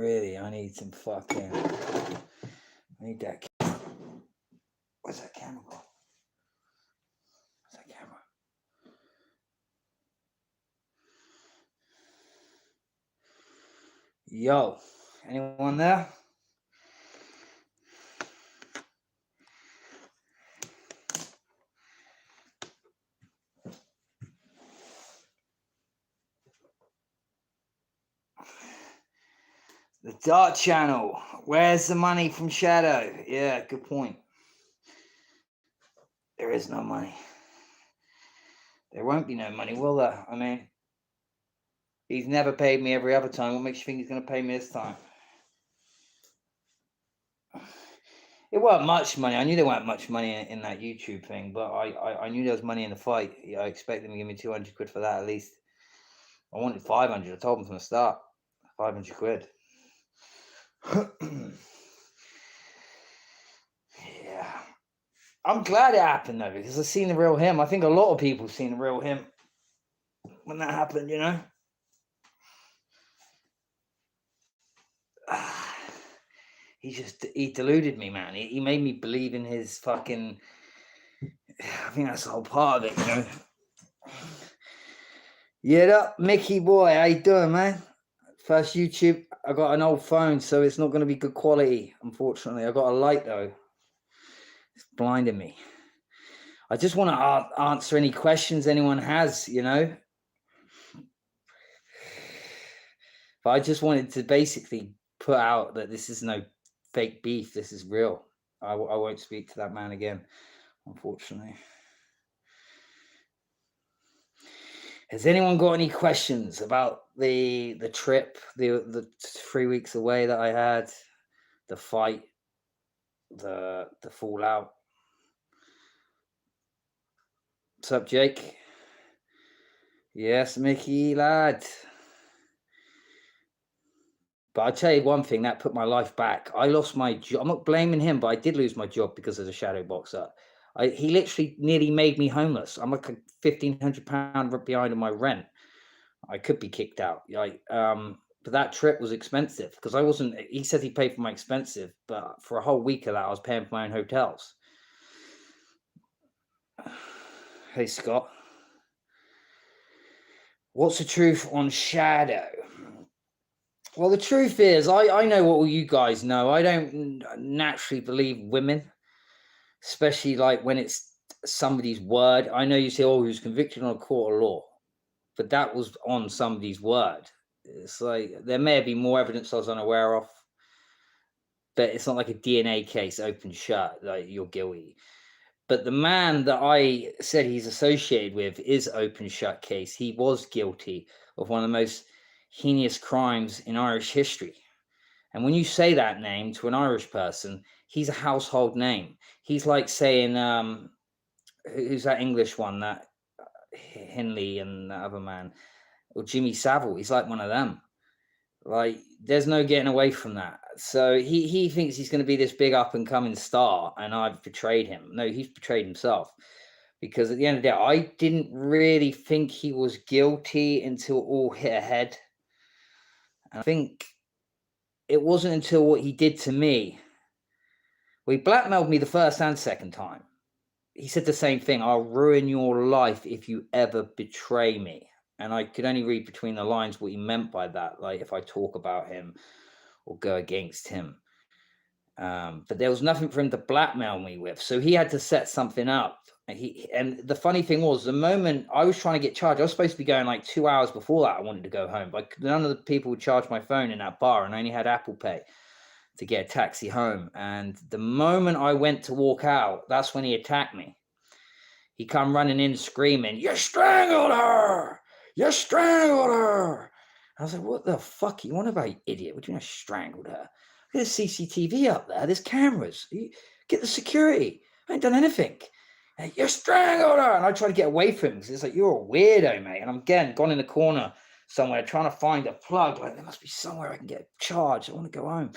really, I need some fucking... I need that... Where's that camera gone? Where's that camera? Yo, anyone there? The Dark Channel. Where's the money from Shadow? Yeah, good point. There is no money. There won't be no money, will there? I mean, he's never paid me every other time. What makes you think he's going to pay me this time? It weren't much money. I knew there weren't much money in that YouTube thing, but I knew there was money in the fight. I expected him to give me 200 quid for that at least. I wanted 500. I told him from the start. 500 quid. Yeah. I'm glad it happened though, because I've seen the real him. I think a lot of people have seen the real him when that happened, you know? He deluded me, man. He made me believe in his fucking... I think that's the whole part of it, you know? Yeah, Mickey boy, how you doing, man? First YouTube, I got an old phone, so it's not going to be good quality, unfortunately. I got a light, though. It's blinding me. I just want to answer any questions anyone has, you know? But I just wanted to basically put out that this is no fake beef. This is real. I won't speak to that man again, unfortunately. Has anyone got any questions about the trip, the 3 weeks away that I had, the fight, the fallout? What's up, Jake? Yes, Mickey, lad. But I'll tell you one thing, that put my life back. I lost my job. I'm not blaming him, but I did lose my job because of the shadow boxer. He literally nearly made me homeless. I'm like £1,500 behind on my rent. I could be kicked out. But that trip was expensive because I wasn't. He said he paid for my expensive, but for a whole week of that, I was paying for my own hotels. Hey, Scott. What's the truth on Shadow? Well, the truth is, I know what all you guys know. I don't naturally believe women, especially like when it's somebody's word. I know you say, oh, he was convicted on a court of law, but that was on somebody's word. It's like there may have been more evidence I was unaware of, but it's not like a DNA case, open shut, like you're guilty. But the man that I said he's associated with is open shut case. He was guilty of one of the most heinous crimes in Irish history. And when you say that name to an Irish person, he's a household name. He's like saying, who's that English one, that Hinley and that other man, or Jimmy Savile. He's like one of them. Like, there's no getting away from that. So he thinks he's going to be this big up and coming star, and I've betrayed him. No, he's betrayed himself. Because at the end of the day, I didn't really think he was guilty until it all hit ahead. And I think it wasn't until what he did to me. Well, he blackmailed me the first and second time. He said the same thing. I'll ruin your life if you ever betray me. And I could only read between the lines what he meant by that. Like if I talk about him or go against him. But there was nothing for him to blackmail me with. So he had to set something up. And the funny thing was, the moment I was trying to get charged, I was supposed to be going like 2 hours before that. I wanted to go home, but none of the people would charge my phone in that bar, and I only had Apple Pay to get a taxi home. And the moment I went to walk out, that's when he attacked me. He come running in screaming, "You strangled her! You strangled her!" I was like, what the fuck you want about, you idiot? What do you mean I strangled her? There's CCTV up there. There's cameras. Get the security. I ain't done anything. You strangled her. And I try to get away from him because it's like, you're a weirdo, mate. And I'm again gone in the corner somewhere trying to find a plug. Like, there must be somewhere I can get charged. I want to go home.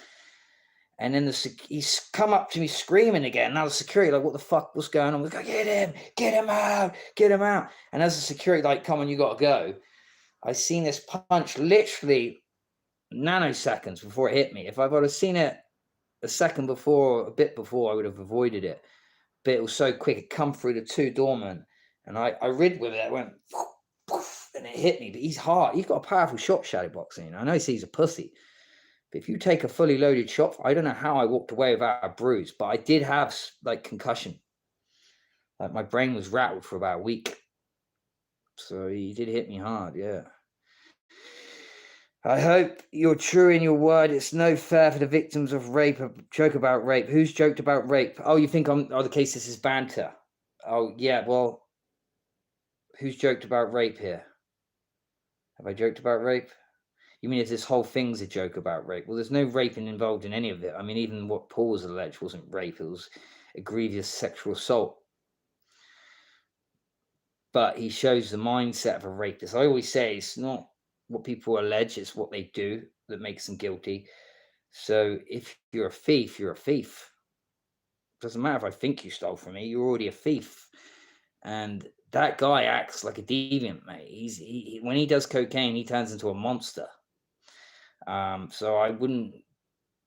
And then he's come up to me screaming again. Now the security, like, what the fuck was going on? We're like, get him out, get him out. And as the security, like, come on, you got to go. I seen this punch literally nanoseconds before it hit me. If I would have seen it a second before, a bit before, I would have avoided it. But it was so quick, it come through the two doormen, and I rid with it. I went, and it hit me. But he's hard. He's got a powerful shot, shadow boxing. I know he's a pussy, but if you take a fully loaded shot, I don't know how I walked away without a bruise, but I did have like concussion. Like my brain was rattled for about a week. So he did hit me hard, yeah. I hope you're true in your word. It's no fair for the victims of rape. A joke about rape. Who's joked about rape? Oh, you think the case this is banter? Oh, yeah, well, who's joked about rape here? Have I joked about rape? You mean if this whole thing's a joke about rape? Well, there's no raping involved in any of it. I mean, even what Paul was alleged wasn't rape. It was a grievous sexual assault. But he shows the mindset of a rapist. I always say it's not what people allege, it's what they do that makes them guilty. So if you're a thief, you're a thief. Doesn't matter if I think you stole from me, you're already a thief. And that guy acts like a deviant, mate. He when he does cocaine, he turns into a monster. So I wouldn't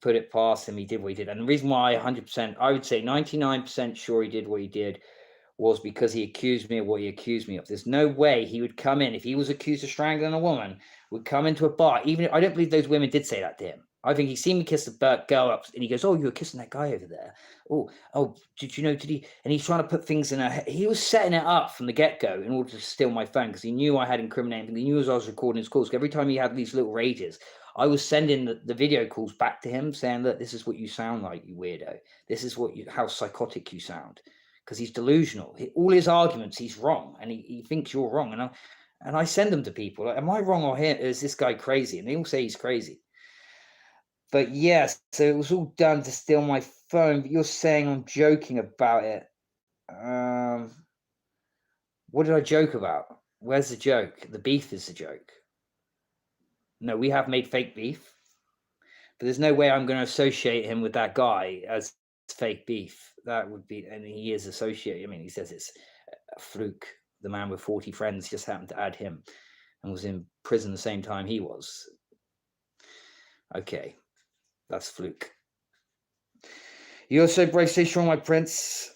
put it past him. He did what he did. And the reason why 100%, I would say 99% sure he did what he did was because he accused me of what he accused me of. There's no way he would come in, if he was accused of strangling a woman, would come into a bar. Even I don't believe those women did say that to him. I think he's seen me kiss the girl up, and he goes, "Oh, you were kissing that guy over there. Oh, did you know? Did he?" And he's trying to put things in her head. He was setting it up from the get-go in order to steal my phone because he knew I had incriminating. He knew as I was recording his calls. Every time he had these little rages, I was sending the video calls back to him, saying, "Look, this is what you sound like, you weirdo. This is how psychotic you sound." Because he's delusional. All his arguments, he's wrong, and he thinks you're wrong. And I send them to people. Like, am I wrong or is this guy crazy? And they all say he's crazy. But yes, so it was all done to steal my phone. But you're saying I'm joking about it. What did I joke about? Where's the joke? The beef is the joke. No, we have made fake beef. But there's no way I'm going to associate him with that guy as fake beef. That would be, and he is associated. I mean, he says it's a fluke. The man with 40 friends just happened to add him and was in prison the same time he was. Okay, that's fluke. You're so brave, stay strong, my prince.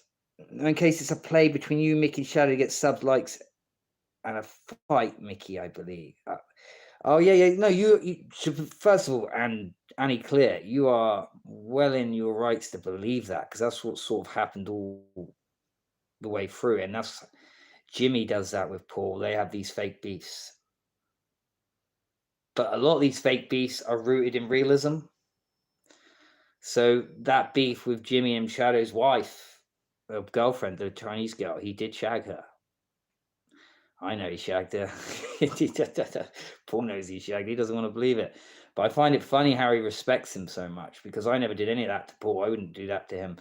In case it's a play between you, Micky, Shadow to get subs, likes, and a fight, Micky, I believe. Oh yeah. No, you first of all, and Annie Clear, you are well in your rights to believe that, because that's what sort of happened all the way through, and that's Jimmy does that with Paul. They have these fake beefs, but a lot of these fake beefs are rooted in realism. So that beef with Jimmy and Shadow's wife, girlfriend, the Chinese girl, he did shag her. I know he shagged her. Paul knows he shagged. He doesn't want to believe it. But I find it funny how he respects him so much, because I never did any of that to Paul. I wouldn't do that to him.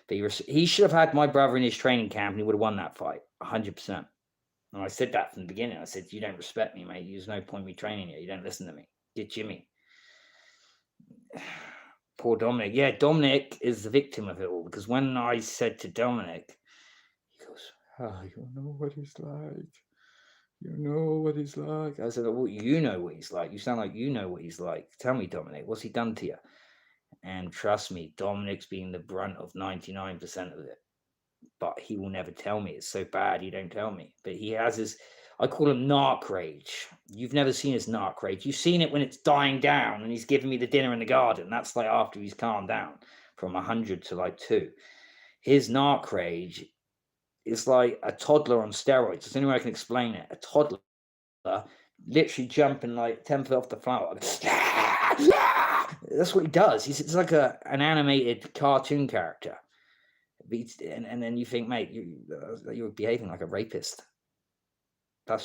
But he should have had my brother in his training camp, and he would have won that fight 100%. And I said that from the beginning. I said, you don't respect me, mate. There's no point in me training you. You don't listen to me. Get Jimmy. Poor Dominic. Yeah, Dominic is the victim of it all, because when I said to Dominic, he goes, "Oh, you know what he's like. You know what he's like." I said, "Well, you know what he's like. You sound like you know what he's like. Tell me, Dominic, what's he done to you?" And trust me, Dominic's been the brunt of 99% of it. But he will never tell me. It's so bad he don't tell me. But he has his, I call him narc rage. You've never seen his narc rage. You've seen it when it's dying down and he's giving me the dinner in the garden. That's like after he's calmed down from 100 to like 2. His narc rage is like a toddler on steroids. There's the only way I can explain it. A toddler literally jumping like 10 foot off the floor. That's what he does. It's like an animated cartoon character. And then you think, mate, you're behaving like a rapist. I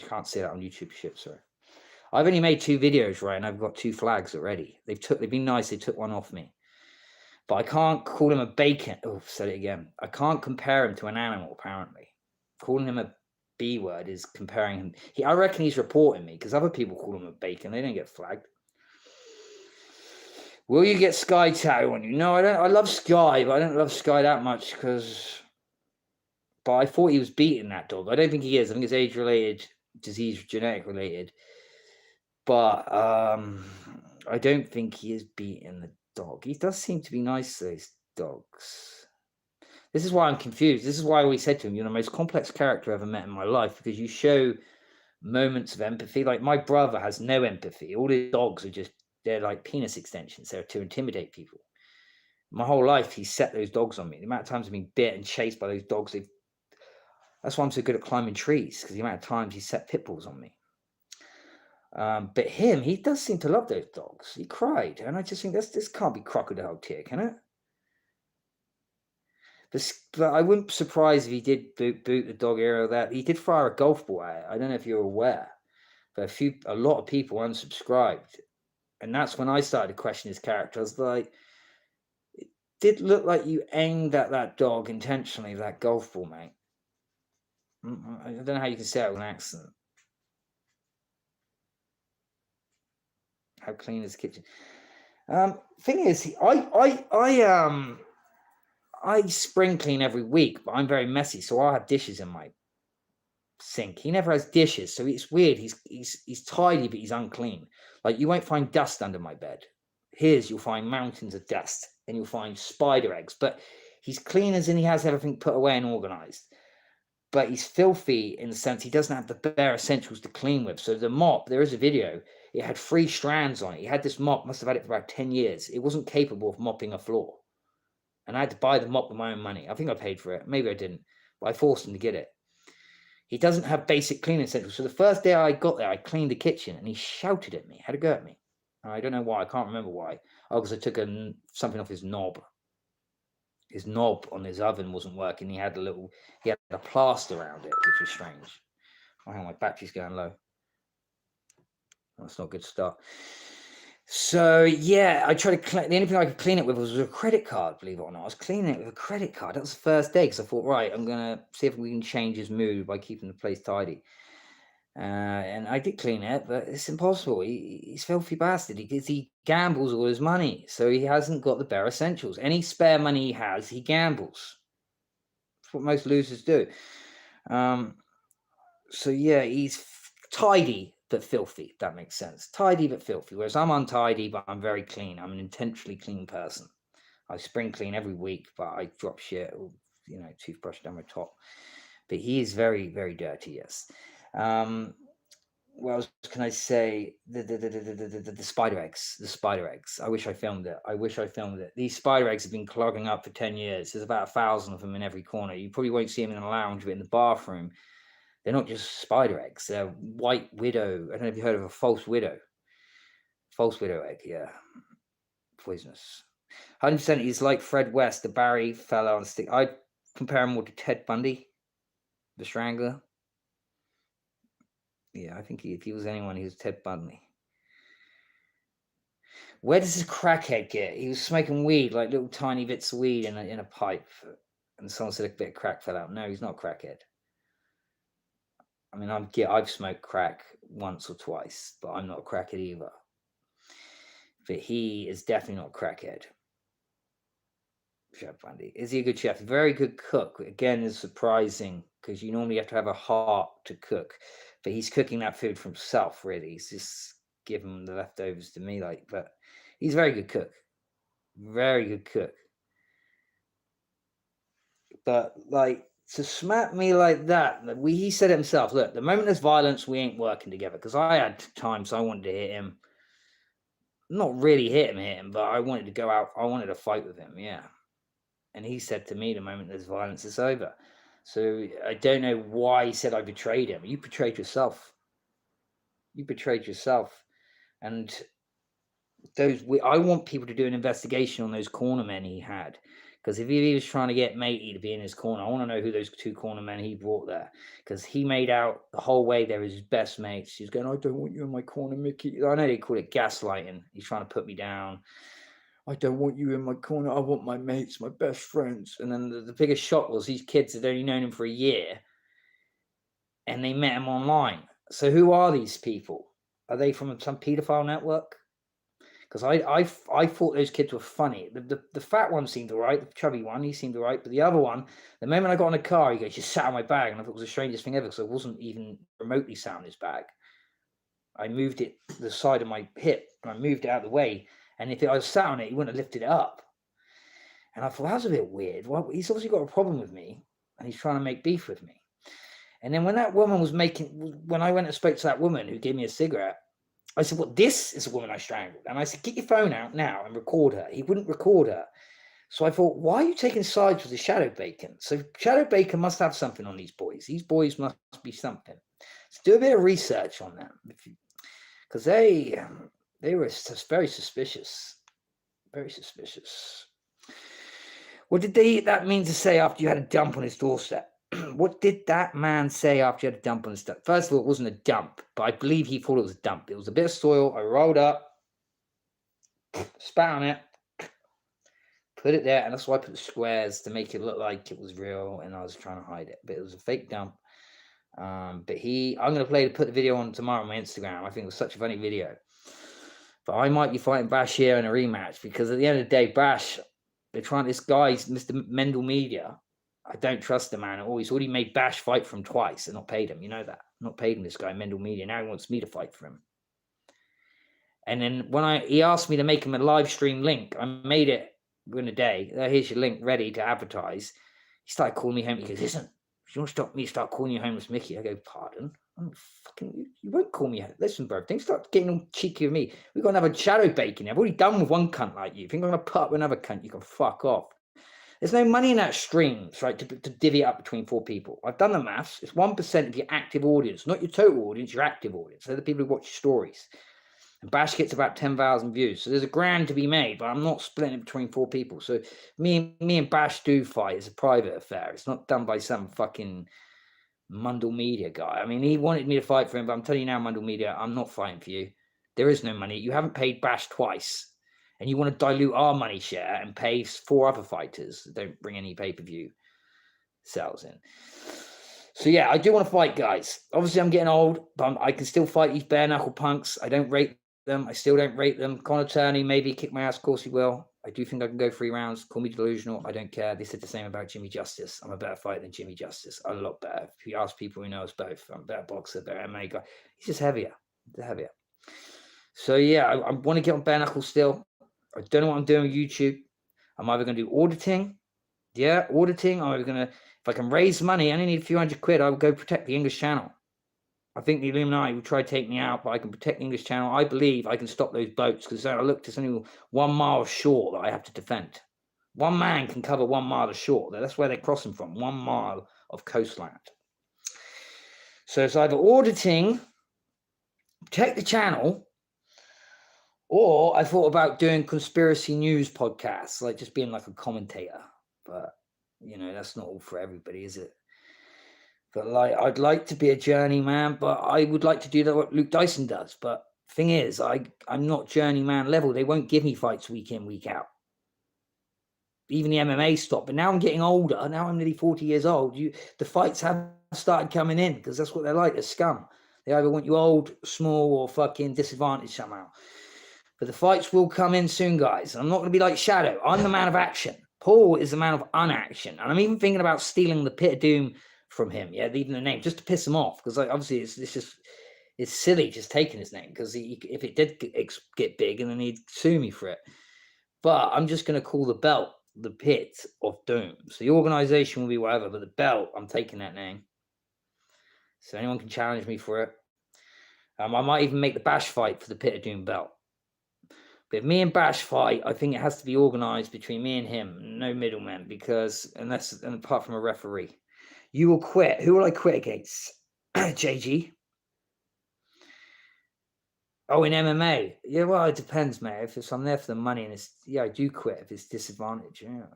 can't say that on YouTube. Shit, sorry. I've only made 2 videos, right, and I've got 2 flags already. They've been nice. They took one off me, but I can't call him a bacon. Oh, said it again. I can't compare him to an animal. Apparently, calling him a B word is comparing him. I reckon he's reporting me, because other people call him a bacon. They don't get flagged. Will you get Sky tattoo on you? No, I don't. I love Sky, but I don't love Sky that much but I thought he was beating that dog. I don't think he is. I think it's age-related, disease, genetic related. But I don't think he is beating the dog. He does seem to be nice to those dogs. This is why I'm confused. This is why I always said to him, you're the most complex character I've ever met in my life, because you show moments of empathy. Like, my brother has no empathy. All his dogs are just, they're like penis extensions. They're to intimidate people. My whole life, he's set those dogs on me. The amount of times I've been bit and chased by those dogs, that's why I'm so good at climbing trees, because the amount of times he's set pit bulls on me. But him, he does seem to love those dogs. He cried, and I just think this can't be crocodile tear, can it? But I wouldn't be surprised if he did boot the dog arrow. That he did fire a golf ball at it. I don't know if you're aware, but a lot of people unsubscribed, and that's when I started to question his character. I was like, it did look like you aimed at that dog intentionally, that golf ball, mate. I don't know how you can say it with an accent. How clean is the kitchen? Thing is, I spring clean every week, but I'm very messy, so I'll have dishes in my sink. He never has dishes, so it's weird. He's tidy, but he's unclean. Like, you won't find dust under my bed. His, you'll find mountains of dust, and you'll find spider eggs. But he's clean as in he has everything put away and organized. But he's filthy in the sense he doesn't have the bare essentials to clean with. So the mop, there is a video, it had 3 strands on it. He had this mop, must have had it for about 10 years. It wasn't capable of mopping a floor. And I had to buy the mop with my own money. I think I paid for it. Maybe I didn't, but I forced him to get it. He doesn't have basic cleaning essentials. So the first day I got there, I cleaned the kitchen, and he shouted at me, had a go at me. I don't know why. I can't remember why. Oh, because I took something off his knob. His knob on his oven wasn't working. He had a plaster around it, which was strange. Oh, hang on, my battery's going low. That's not a good start. So yeah, I tried to clean. The only thing I could clean it with was a credit card. Believe it or not, I was cleaning it with a credit card. That was the first day, because I thought, right, I'm gonna see if we can change his mood by keeping the place tidy. And I did clean it, but it's impossible. He's a filthy bastard. He gambles all his money, so he hasn't got the bare essentials. Any spare money he has, he gambles. That's what most losers do. So yeah, he's tidy but filthy. If that makes sense. Tidy but filthy. Whereas I'm untidy, but I'm very clean. I'm an intentionally clean person. I spring clean every week, but I drop shit, or, toothbrush down my top. But he is very, very dirty. Yes. What else can I say? The spider eggs. The spider eggs. I wish I filmed it. These spider eggs have been clogging up for 10 years. There's about 1,000 of them in every corner. You probably won't see them in the lounge, but in the bathroom, they're not just spider eggs. They're white widow. I don't know if you heard of a false widow. False widow egg, yeah. Poisonous. 100% he's like Fred West, the Barry fellow on stick. I'd compare him more to Ted Bundy, the Strangler. Yeah, I think if he was anyone, he was Ted Bundy. Where does this crackhead get? He was smoking weed, like little tiny bits of weed in a pipe. And someone said a bit of crack fell out. No, he's not a crackhead. I mean, I've smoked crack once or twice, but I'm not a crackhead either. But he is definitely not a crackhead. Chef Bundy. Is he a good chef? Very good cook. Again, is surprising, because you normally have to have a heart to cook. But he's cooking that food for himself, really. He's just giving the leftovers to me, but he's a very good cook. Very good cook. But to smack me like that, he said it himself. Look, the moment there's violence, we ain't working together. Because I had times I wanted to hit him. Not really hit him, but I wanted to go out. I wanted to fight with him, yeah. And he said to me, the moment there's violence, it's over. So I don't know why he said I betrayed him. You betrayed yourself. You betrayed yourself. And I want people to do an investigation on those corner men he had. Because if he was trying to get Matey to be in his corner, I want to know who those 2 corner men he brought there. Because he made out the whole way they were his best mates. He's going, I don't want you in my corner, Mickey. I know they call it gaslighting. He's trying to put me down. I don't want you in my corner. I want my mates, my best friends. And then the biggest shock was these kids had only known him for a year, and they met him online. So who are these people? Are they from some paedophile network? Because I thought those kids were funny. The fat one seemed all right. The chubby one, he seemed all right. But the other one, the moment I got in the car, he goes, just sat on my bag. And I thought it was the strangest thing ever, because I wasn't even remotely sat on his bag. I moved it to the side of my hip, and I moved it out of the way. And if I was sat on it, he wouldn't have lifted it up. And I thought, that was a bit weird. Well, he's obviously got a problem with me, and he's trying to make beef with me. And then when that woman when I went and spoke to that woman who gave me a cigarette, I said, well, this is a woman I strangled. And I said, get your phone out now and record her. He wouldn't record her. So I thought, why are you taking sides with the Shadow Bacon? So Shadow Bacon must have something on these boys. These boys must be something. So do a bit of research on them, because they were very suspicious. Very suspicious. What did that mean to say after you had a dump on his doorstep? What did that man say after you had a dump on his doorstep? First of all, it wasn't a dump, but I believe he thought it was a dump. It was a bit of soil. I rolled up, spat on it, put it there, and that's why I put the squares to make it look like it was real, and I was trying to hide it. But it was a fake dump. But I'm going to put the video on tomorrow on my Instagram. I think it was such a funny video. But I might be fighting Bash here in a rematch, because at the end of the day, Bash, this guy's Mr. Mendel Media. I don't trust the man at all. He's already made Bash fight for him twice and not paid him. You know that. Not paid him, this guy, Mendel Media. Now he wants me to fight for him. And then when he asked me to make him a live stream link, I made it within a day. Here's your link ready to advertise. He started calling me home. He goes, listen, if you want to stop me, start calling you homeless Mickey. I go, pardon? I'm fucking, you won't call me. Listen, bro, don't start getting all cheeky with me. We've got another Shadow Bacon. I've already done with one cunt like you. If you think I'm going to put up with another cunt, you can fuck off. There's no money in that streams, right, to divvy it up between 4 people. I've done the maths. It's 1% of your active audience, not your total audience, your active audience. They're the people who watch your stories. And Bash gets about 10,000 views. So there's $1,000 to be made, but I'm not splitting it between 4 people. So me and Bash do fight. It's a private affair. It's not done by some fucking Mundell Media guy. I mean, he wanted me to fight for him, but I'm telling you now, Mundell Media, I'm not fighting for you. There is no money. You haven't paid Bash twice. And you want to dilute our money share and pay 4 other fighters that don't bring any pay-per-view sales in. So yeah, I do want to fight, guys. Obviously, I'm getting old, but I can still fight these bare-knuckle punks. I don't rate them. I still don't rate them. Conor Turney, maybe kick my ass. Of course he will. I do think I can go 3 rounds. Call me delusional. I don't care. They said the same about Jimmy Justice. I'm a better fighter than Jimmy Justice. A lot better. If you ask people who know us both, I'm a better boxer, better MMA guy. He's just heavier. They're heavier. So yeah, I want to get on bare-knuckle still. I don't know what I'm doing with YouTube. I'm either going to do auditing. Yeah, auditing. I'm either going to, if I can raise money, I only need a few £100. I will go protect the English channel. I think the Illuminati will try to take me out, but I can protect the English channel. I believe I can stop those boats, because I looked, it's only 1 mile shore that I have to defend. 1 man can cover 1 mile of shore. That's where they're crossing from, 1 mile of coastline. So it's either auditing, protect the channel, or I thought about doing conspiracy news podcasts, like just being like a commentator. But, you know, that's not all for everybody, is it? But like, I'd like to be a journeyman, but I would like to do that what Luke Dyson does. But thing is, I'm not journeyman level. They won't give me fights week in, week out. Even the MMA stopped. But now I'm getting older. Now I'm nearly 40 years old. The fights have started coming in, because that's what they're like. They're scum. They either want you old, small, or fucking disadvantaged somehow. But the fights will come in soon, guys. I'm not going to be like Shadow. I'm the man of action. Paul is the man of unaction. And I'm even thinking about stealing the Pit of Doom from him. Yeah, even the name, just to piss him off. Because like, obviously it's silly just taking his name. Because if it did get big, and then he'd sue me for it. But I'm just going to call the belt the Pit of Doom. So the organization will be whatever. But the belt, I'm taking that name. So anyone can challenge me for it. I might even make the Bash fight for the Pit of Doom belt. But if me and Bash fight, I think it has to be organised between me and him. No middlemen, because and apart from a referee. You will quit. Who will I quit against? JG? Oh, in MMA? Yeah, well, it depends, mate. If I'm there for the money, and I do quit if it's disadvantage. Yeah.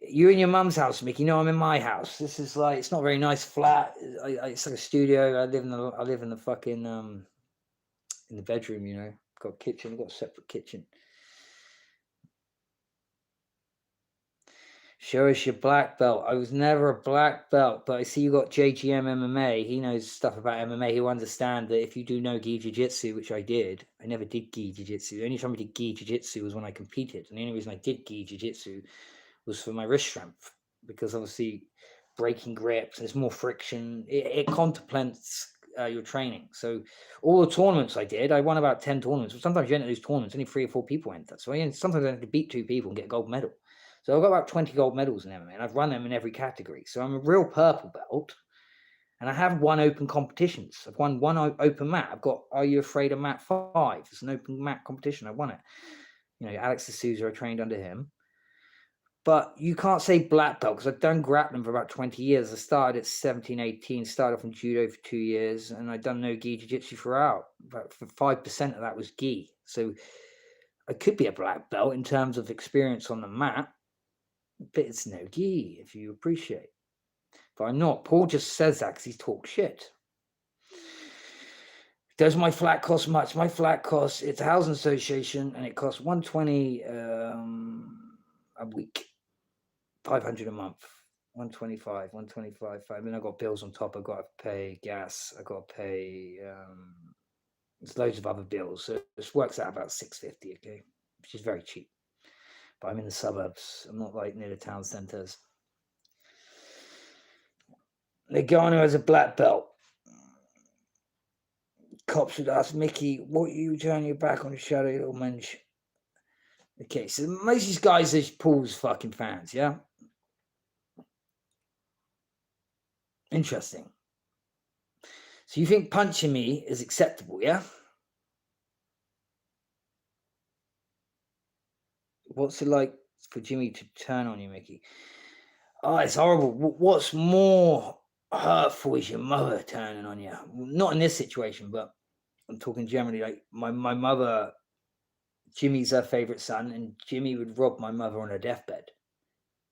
You're in your mum's house, Mickey. No, I'm in my house. This is like, it's not a very nice flat. It's like a studio. I live in the fucking in the bedroom, you know. Got a kitchen, got a separate kitchen. Show us your black belt. I was never a black belt, but I see you got JGM MMA. He knows stuff about MMA. He'll understand that if you do know gi jiu-jitsu, which I did. I never did gi jiu-jitsu. The only time I did gi jiu-jitsu was when I competed. And the only reason I did gi jiu-jitsu was for my wrist strength. Because obviously breaking grips, there's more friction. It contemplates your training. So all the tournaments I did, I won about 10 tournaments. Sometimes you enter these tournaments, only 3 or 4 people enter. So sometimes I had to beat 2 people and get a gold medal. So I've got about 20 gold medals in MMA, and I've run them in every category. So I'm a real purple belt, and I have won open competitions. I've won 1 open mat. I've got Are You Afraid of Mat 5? It's an open mat competition. I won it. You know, Alex D'Souza, I trained under him. But you can't say black belt, because I've done grappling for about 20 years. I started at 17, 18, started off in judo for 2 years, and I've done no gi jiu-jitsu throughout. About 5% of that was gi. So I could be a black belt in terms of experience on the mat, but it's no gi, if you appreciate. But I'm not. Paul just says that because he's talk shit. Does my flat cost much? My flat costs, it's a housing association, and it costs $120 a week. 500 a month, 125, 125. I mean, I've got bills on top. I've got to pay gas. I've got to pay, there's loads of other bills. So this works out about $650, okay, which is very cheap. But I'm in the suburbs. I'm not like near the town centers. Nagano has a black belt. Cops would ask Mickey, what are you turning your back on the shadow, little mensch? Okay, so most of these guys are Paul's fucking fans, yeah? Interesting. So you think punching me is acceptable, yeah? What's it like for Jimmy to turn on you, Mickey? Oh, it's horrible. What's more hurtful is your mother turning on you. Not in this situation, but I'm talking generally. Like my mother, Jimmy's her favorite son, and Jimmy would rob my mother on her deathbed.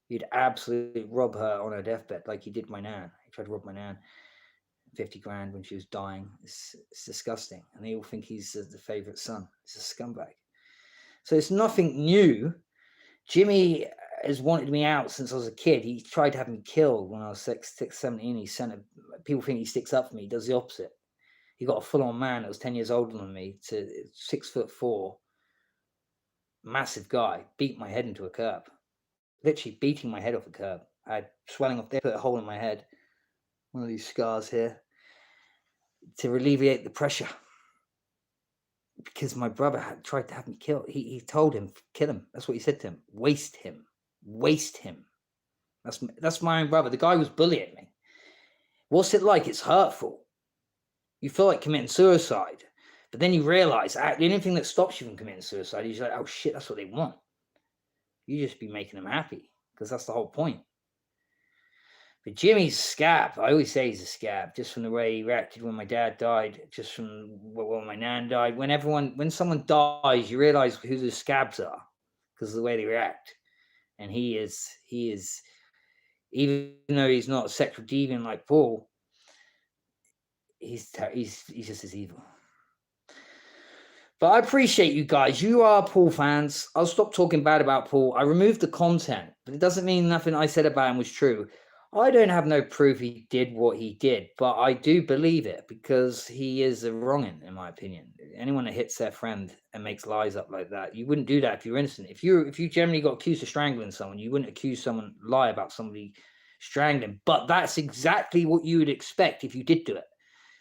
He'd absolutely rob her on her deathbed, like he did my nan. He tried to rob my nan. 50 grand when she was dying. It's disgusting. And they all think he's the favorite son. He's a scumbag. So it's nothing new. Jimmy has wanted me out since I was a kid. He tried to have me killed when I was 17. He people think he sticks up for me. He does the opposite. He got a full-on man that was 10 years older than me, to 6'4", massive guy, beat my head into a curb. Literally beating my head off a curb. I had swelling off there, put a hole in my head. One of these scars here, to alleviate the pressure, because my brother had tried to have me killed. He told him, kill him. That's what he said to him. Waste him. That's my own brother. The guy was bullying me. What's it like? It's hurtful. You feel like committing suicide, but then you realize the only thing that stops you from committing suicide is like, oh shit, that's what they want. You just be making them happy, because that's the whole point. But Jimmy's a scab. I always say he's a scab, just from the way he reacted when my dad died, just from when my nan died. When someone dies, you realize who the scabs are, because of the way they react. And he is, even though he's not a sexual deviant like Paul, he's just as evil. But I appreciate you guys. You are Paul fans. I'll stop talking bad about Paul. I removed the content, but it doesn't mean nothing I said about him was true. I don't have no proof he did what he did, but I do believe it, because he is a wrong'un, in my opinion. Anyone that hits their friend and makes lies up like that, you wouldn't do that if you're innocent. If you generally got accused of strangling someone, you wouldn't accuse someone, lie about somebody strangling. But that's exactly what you would expect if you did do it,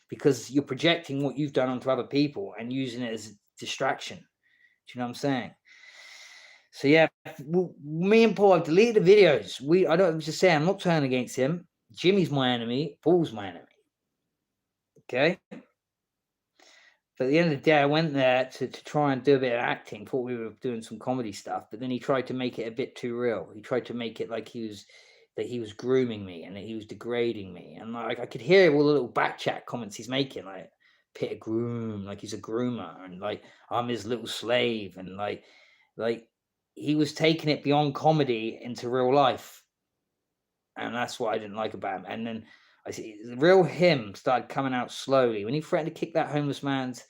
because you're projecting what you've done onto other people and using it as distraction. Do you know what I'm saying? So yeah, me and Paul have deleted the videos. I'm just saying, I'm not turning against him. Jimmy's my enemy. Paul's my enemy. Okay. But at the end of the day, I went there to try and do a bit of acting. Thought we were doing some comedy stuff, but then he tried to make it a bit too real. He tried to make it like he was grooming me and that he was degrading me. And like I could hear all the little back chat comments he's making, like pit a groom, like he's a groomer, and like I'm his little slave, and like he was taking it beyond comedy into real life. And that's what I didn't like about him. And then I see the real him started coming out slowly when he threatened to kick that homeless man's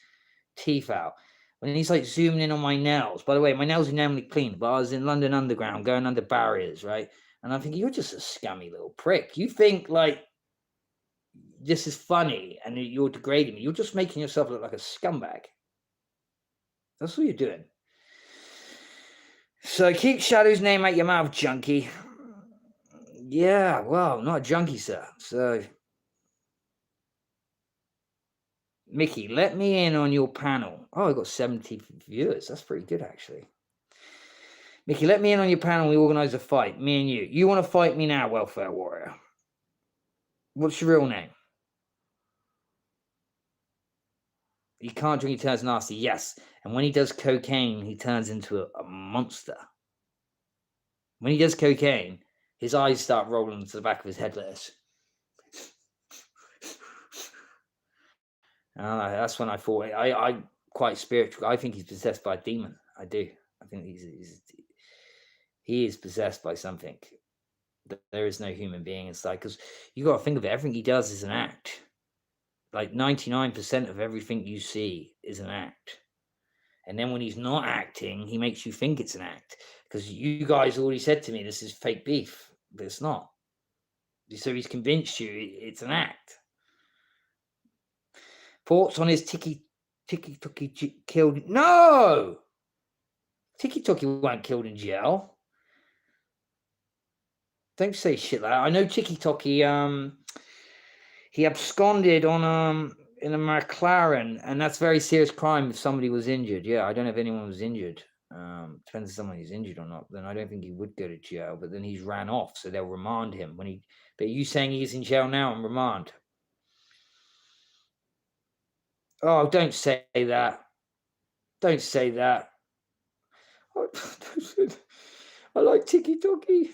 teeth out. When he's like zooming in on my nails. By the way, my nails are normally clean, but I was in London Underground going under barriers, right? And I'm thinking, you're just a scummy little prick. You think like this is funny and you're degrading me. You're just making yourself look like a scumbag. That's what you're doing. So keep Shadow's name out your mouth, junkie. Yeah, well, not a junkie, sir. So Mickey, let me in on your panel. Oh, I got 70 viewers. That's pretty good, actually. Mickey, let me in on your panel. We organize a fight, me and you. You want to fight me now, welfare warrior? What's your real name? He can't drink, he turns nasty. Yes. And when he does cocaine, he turns into a monster. When he does cocaine, his eyes start rolling to the back of his head like this. That's when I thought I'm quite spiritual. I think he's possessed by a demon. I do. I think he is possessed by something. There is no human being inside, because you got to think of it. Everything he does is an act. Like 99% of everything you see is an act. And then when he's not acting, he makes you think it's an act. Because you guys already said to me, this is fake beef, but it's not. So he's convinced you it's an act. Thoughts on his TickyToki killed? No! TickyToki weren't killed in jail. Don't say shit like that. I know TickyToki, he absconded on in a McLaren, and that's very serious crime if somebody was injured. Yeah, I don't know if anyone was injured. Depends if someone is injured or not. Then I don't think he would go to jail. But then he's ran off, so they'll remand him when he. But are you saying he's in jail now on remand? Oh, don't say that. Don't say that. I like TickyToki.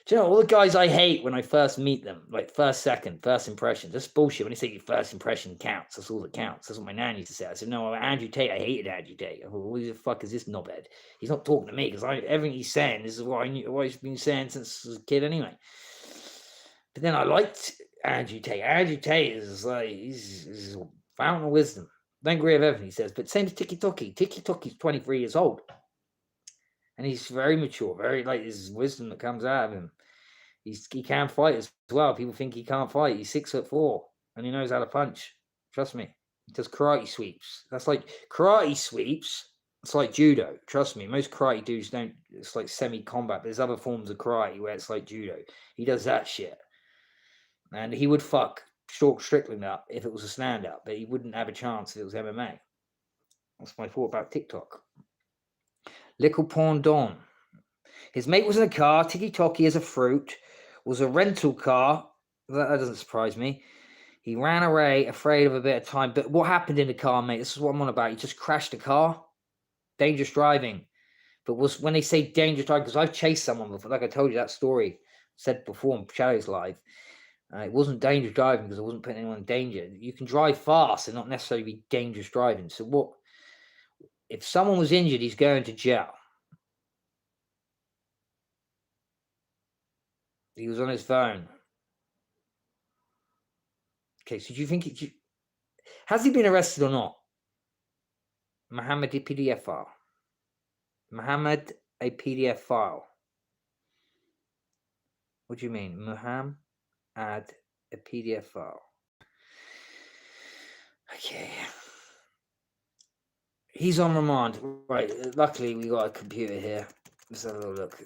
Do you know all the guys I hate when I first meet them, like first impression? That's bullshit. When they say your first impression counts, that's all that counts. That's what my nan used to say. I said, no, Andrew Tate, I hated Andrew Tate. I thought, who the fuck is this knobhead? He's not talking to me, because everything he's saying, this is what I knew, what he's been saying since I was a kid anyway. But then I liked Andrew Tate. Andrew Tate is like, he's a fountain of wisdom. Don't agree with everything he says, but same as TickyToki. TickyToki's 23 years old. And he's very mature, very, like, his wisdom that comes out of him. He can fight as well. People think he can't fight. He's 6'4", and he knows how to punch. Trust me. He does karate sweeps. That's like karate sweeps. It's like judo. Trust me. Most karate dudes don't. It's like semi-combat. But there's other forms of karate where it's like judo. He does that shit, and he would fuck Strickland up if it was a stand-up, but he wouldn't have a chance if it was MMA. That's my thought about TikTok. Little Pawn Don. His mate was in a car. TickyToki as a fruit. Was a rental car. That doesn't surprise me. He ran away, afraid of a bit of time. But what happened in the car, mate? This is what I'm on about. He just crashed the car. Dangerous driving. But was when they say dangerous driving, because I've chased someone before, like I told you that story, said before on Shadow's Live. It wasn't dangerous driving because I wasn't putting anyone in danger. You can drive fast and not necessarily be dangerous driving. So what? If someone was injured, he's going to jail. He was on his phone. Okay, so do you think has he been arrested or not? Mohammed, a PDF file. Mohammed, a PDF file. What do you mean? Mohammed, add a PDF file. Okay. He's on remand. Right. Luckily, we got a computer here. Let's have a little look.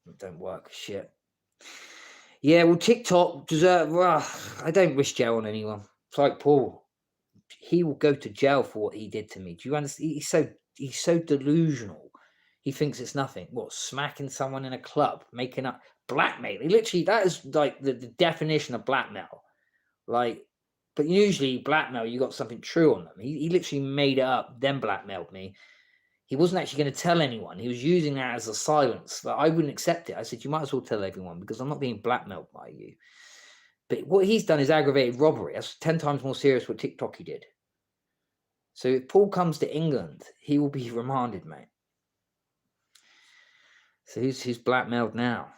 It don't work. Shit. Yeah, well, TikTok deserve. Well, I don't wish jail on anyone. It's like Paul. He will go to jail for what he did to me. Do you understand? He's so delusional. He thinks it's nothing. What, smacking someone in a club, making up blackmail? Literally, that is like the definition of blackmail. Like, but usually blackmail, you got something true on them. He literally made it up, then blackmailed me. He wasn't actually going to tell anyone. He was using that as a silence, but I wouldn't accept it. I said, you might as well tell everyone because I'm not being blackmailed by you. But what he's done is aggravated robbery. That's 10 times more serious what TickyToki did. So if Paul comes to England, he will be remanded, mate. So he's blackmailed now.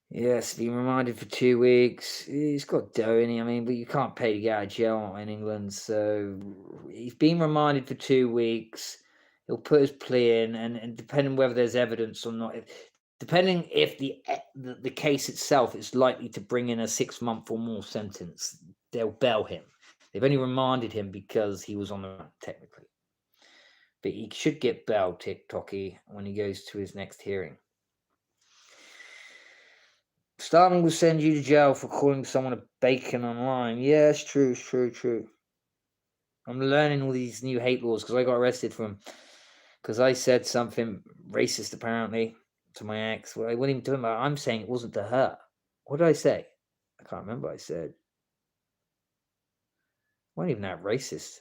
Yes, been remanded for 2 weeks. He's got dough in him, I mean, but you can't pay to get out of jail in England. So he's been remanded for 2 weeks. He'll put his plea in, and depending whether there's evidence or not, depending if the case itself is likely to bring in a 6-month or more sentence, they'll bail him. They've only remanded him because he was on the run, technically. But he should get bailed, TickyToki, when he goes to his next hearing. Starman will send you to jail for calling someone a bacon online. Yeah, it's true, it's true, true. I'm learning all these new hate laws because I got arrested because I said something racist apparently to my ex. Well, I wasn't even talking about. I'm saying it wasn't to her. What did I say? I can't remember. I said, I wasn't even that racist.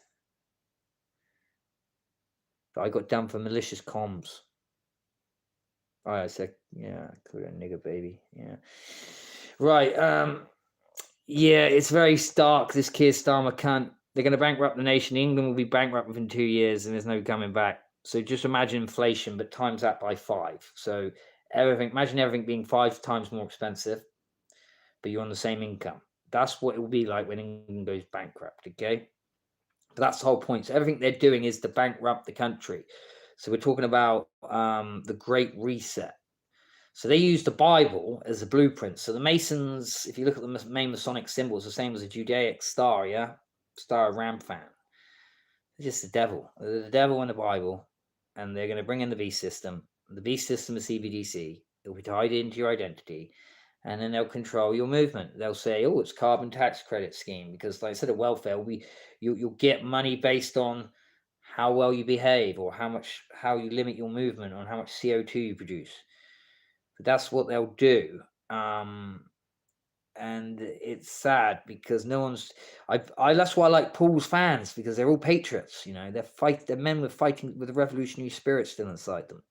But I got done for malicious comms. Oh, I said, yeah, call it a nigger baby. Yeah. Right. Yeah, it's very stark. This Keir Starmer cunt. They're going to bankrupt the nation. England will be bankrupt within 2 years, and there's no coming back. So just imagine inflation, but times that by 5. So imagine everything being 5 times more expensive, but you're on the same income. That's what it will be like when England goes bankrupt. Okay, but that's the whole point. So everything they're doing is to bankrupt the country. So we're talking about the Great Reset. So they use the Bible as a blueprint. So the Masons, if you look at the main Masonic symbols, the same as a Judaic star, yeah? Star of Ramphan. It's just the devil. They're the devil in the Bible. And they're going to bring in the beast system. The beast system is CBDC. It'll be tied into your identity. And then they'll control your movement. They'll say, oh, it's carbon tax credit scheme. Because like I said, at welfare, you'll get money based on how well you behave or how you limit your movement on how much CO2 you produce. But that's what they'll do. And it's sad because no one's that's why I like Paul's fans, because they're all patriots, you know, they're men with the revolutionary spirit still inside them.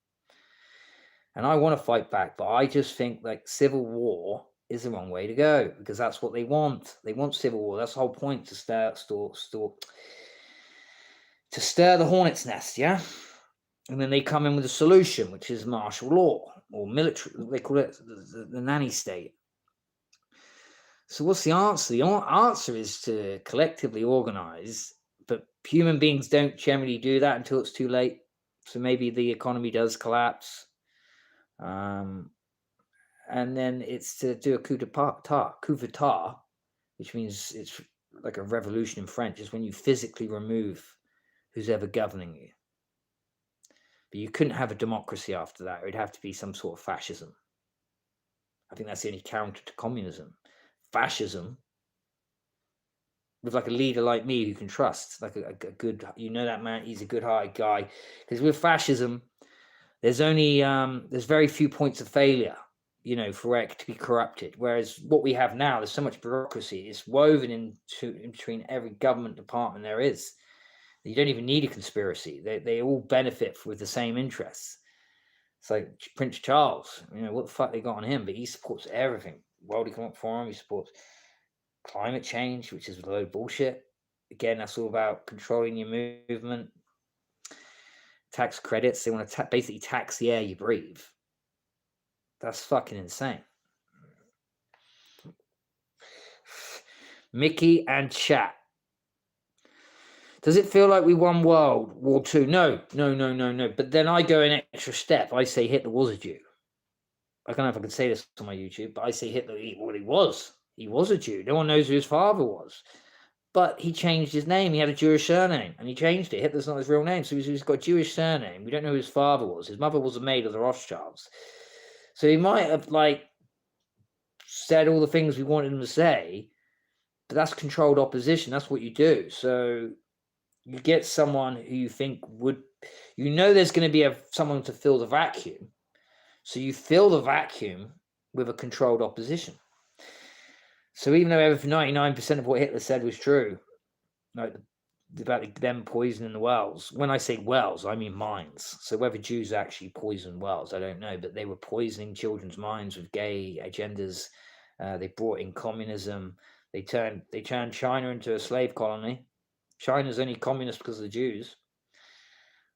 And I want to fight back, but I just think like civil war is the wrong way to go, because that's what they want. They want civil war. That's the whole point, to stir the hornet's nest, yeah? And then they come in with a solution, which is martial law or military. They call it the nanny state. So what's the answer? The answer is to collectively organize, but human beings don't generally do that until it's too late. So maybe the economy does collapse. And then it's to do a coup d'etat, which means it's like a revolution in French. Is when you physically remove who's ever governing you. But you couldn't have a democracy after that. It'd have to be some sort of fascism. I think that's the only counter to communism. Fascism, with like a leader like me who you can trust, like a good, you know, that man, he's a good-hearted guy. Because with fascism, there's only there's very few points of failure, you know, for it to be corrupted. Whereas what we have now, there's so much bureaucracy. It's woven in between every government department there is. You don't even need a conspiracy. They all benefit with the same interests. It's like Prince Charles, you know, what the fuck they got on him, but he supports everything. World Economic Forum, he supports climate change, which is a load of bullshit. Again, that's all about controlling your movement. Tax credits, they want to basically tax the air you breathe. That's fucking insane. Mickey and chat. Does it feel like we won World War II? No. But then I go an extra step. I say Hitler was a Jew. I don't know if I can say this on my YouTube, but I say Hitler, he was. He was a Jew. No one knows who his father was. But he changed his name. He had a Jewish surname, and he changed it. Hitler's not his real name, so he's got a Jewish surname. We don't know who his father was. His mother was a maid of the Rothschilds. So he might have, like, said all the things we wanted him to say, but that's controlled opposition. That's what you do. So you get someone who you think would, you know, there's going to be someone to fill the vacuum. So you fill the vacuum with a controlled opposition. So even though 99% of what Hitler said was true, like about them poisoning the wells, when I say wells, I mean minds. So whether Jews actually poisoned wells, I don't know, but they were poisoning children's minds with gay agendas. They brought in communism. They turned China into a slave colony. China's only communist because of the Jews.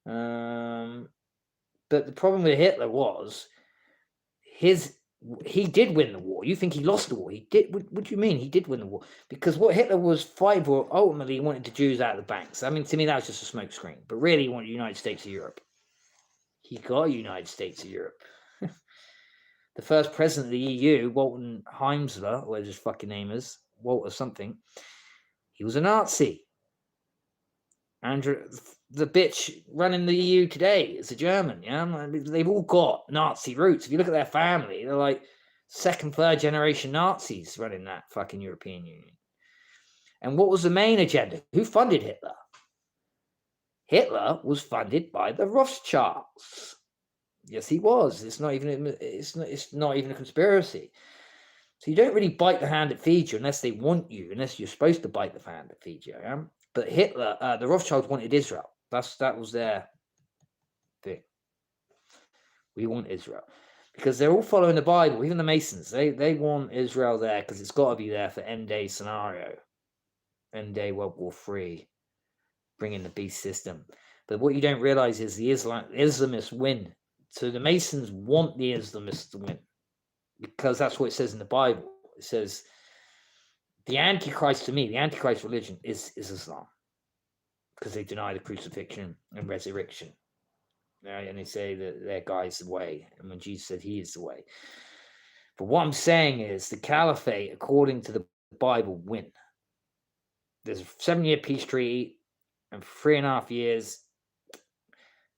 But the problem with Hitler was he did win the war. You think he lost the war? He did. What do you mean he did win the war? Because what Hitler was fighting for, ultimately, he wanted the Jews out of the banks. I mean, to me, that was just a smokescreen. But really, he wanted the United States of Europe. He got a United States of Europe. The first president of the EU, Walter Heimsler, whatever his fucking name is, Walter something, he was a Nazi. Andrew, the bitch running the EU today is a German, yeah? They've all got Nazi roots. If you look at their family, they're like second, third generation Nazis running that fucking European Union. And what was the main agenda? Who funded Hitler? Hitler was funded by the Rothschilds. Yes, he was. It's not even a conspiracy. So you don't really bite the hand that feeds you unless they want you, unless you're supposed to bite the hand that feeds you. Yeah? But Hitler, the Rothschilds wanted Israel. That was their thing. We want Israel. Because they're all following the Bible, even the Masons. They want Israel there because it's got to be there for end-day scenario. End-day World War III. Bringing the beast system. But what you don't realize is the Islamists win. So the Masons want the Islamists to win. Because that's what it says in the Bible. It says, the Antichrist, to me, the Antichrist religion is Islam. Because they deny the crucifixion and resurrection. And they say that their guy's the way. And when Jesus said he is the way. But what I'm saying is the caliphate, according to the Bible, win. There's a 7-year peace treaty. And for 3.5 years,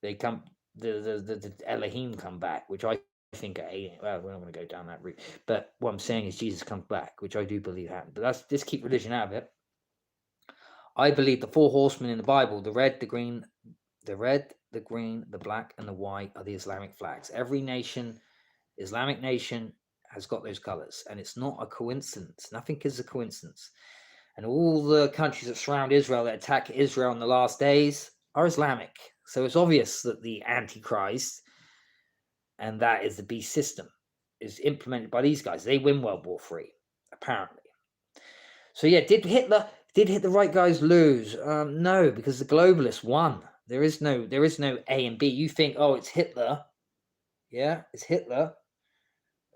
they come, the Elohim come back, which I think are alien. Well, we're not going to go down that route. But what I'm saying is Jesus comes back, which I do believe happened. But just keep religion out of it. I believe the 4 horsemen in the Bible, the red, the green, the black, and the white are the Islamic flags. Every nation, Islamic nation, has got those colors. And it's not a coincidence. Nothing is a coincidence. And all the countries that surround Israel, that attack Israel in the last days, are Islamic. So it's obvious that the Antichrist, and that is the beast system, is implemented by these guys. They win World War III, apparently. So yeah, did the right guys lose? No, because the globalists won. There is no A and B. You think, oh, it's Hitler. Yeah, it's Hitler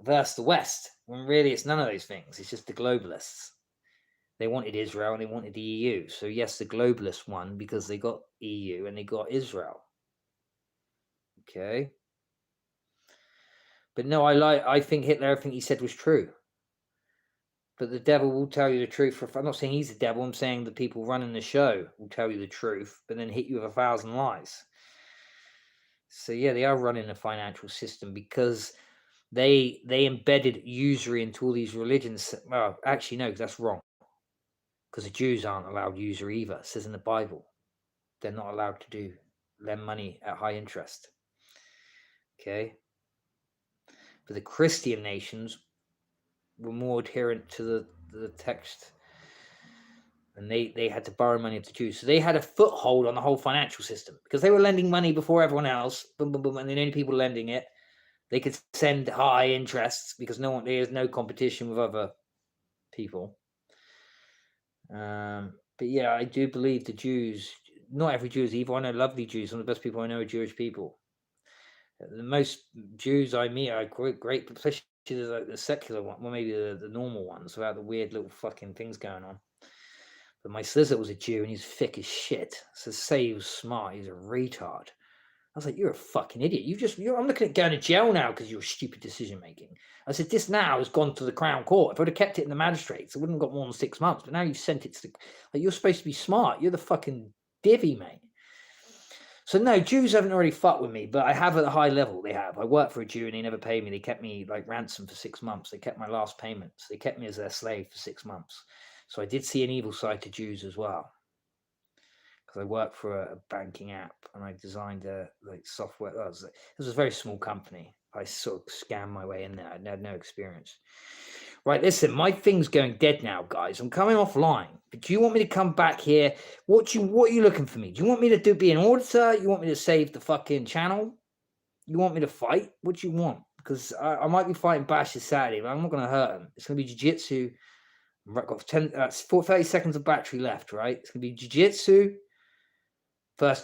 versus the West. When really it's none of those things. It's just the globalists. They wanted Israel and they wanted the EU. So yes, the globalists won because they got EU and they got Israel. Okay. But no, I think Hitler, everything he said was true. But the devil will tell you the truth. I'm not saying he's the devil. I'm saying the people running the show will tell you the truth, but then hit you with 1,000 lies. So yeah, they are running a financial system because they embedded usury into all these religions. Well, actually, no, that's wrong. Because the Jews aren't allowed usury either. It says in the Bible. They're not allowed to lend money at high interest. Okay. But the Christian nations were more adherent to the text. And they had to borrow money of the Jews. So they had a foothold on the whole financial system. Because they were lending money before everyone else. Boom, boom, boom. And the only people lending it, they could send high interests because there's no competition with other people. But yeah, I do believe the Jews, not every Jew is evil. I know lovely Jews. Some of the best people I know are Jewish people. The most Jews I meet are great, especially the secular one, well, maybe the normal ones without the weird little fucking things going on. But my solicitor was a Jew and he's thick as shit. So to say he was smart, he's a retard. I was like, you're a fucking idiot. I'm looking at going to jail now because you're stupid decision making. I said, this now has gone to the Crown Court. If I'd have kept it in the magistrates, it wouldn't have got more than 6 months. But now you've sent it to you're supposed to be smart. You're the fucking divvy, mate. So no, Jews haven't already fucked with me, but I have at a high level. They have. I worked for a Jew and they never paid me. They kept me like ransom for 6 months. They kept my last payments. They kept me as their slave for 6 months. So I did see an evil side to Jews as well. I worked for a banking app and I designed software. It was a very small company. I sort of scammed my way in there. I had no experience. Right, listen, my thing's going dead now, guys. I'm coming offline. But do you want me to come back here? What are you looking for me? Do you want me to be an auditor? You want me to save the fucking channel? You want me to fight? What do you want? Because I might be fighting Bash this Saturday, but I'm not going to hurt him. It's going to be jiu-jitsu. I've got 30 seconds of battery left, right? It's going to be jiu-jitsu. First time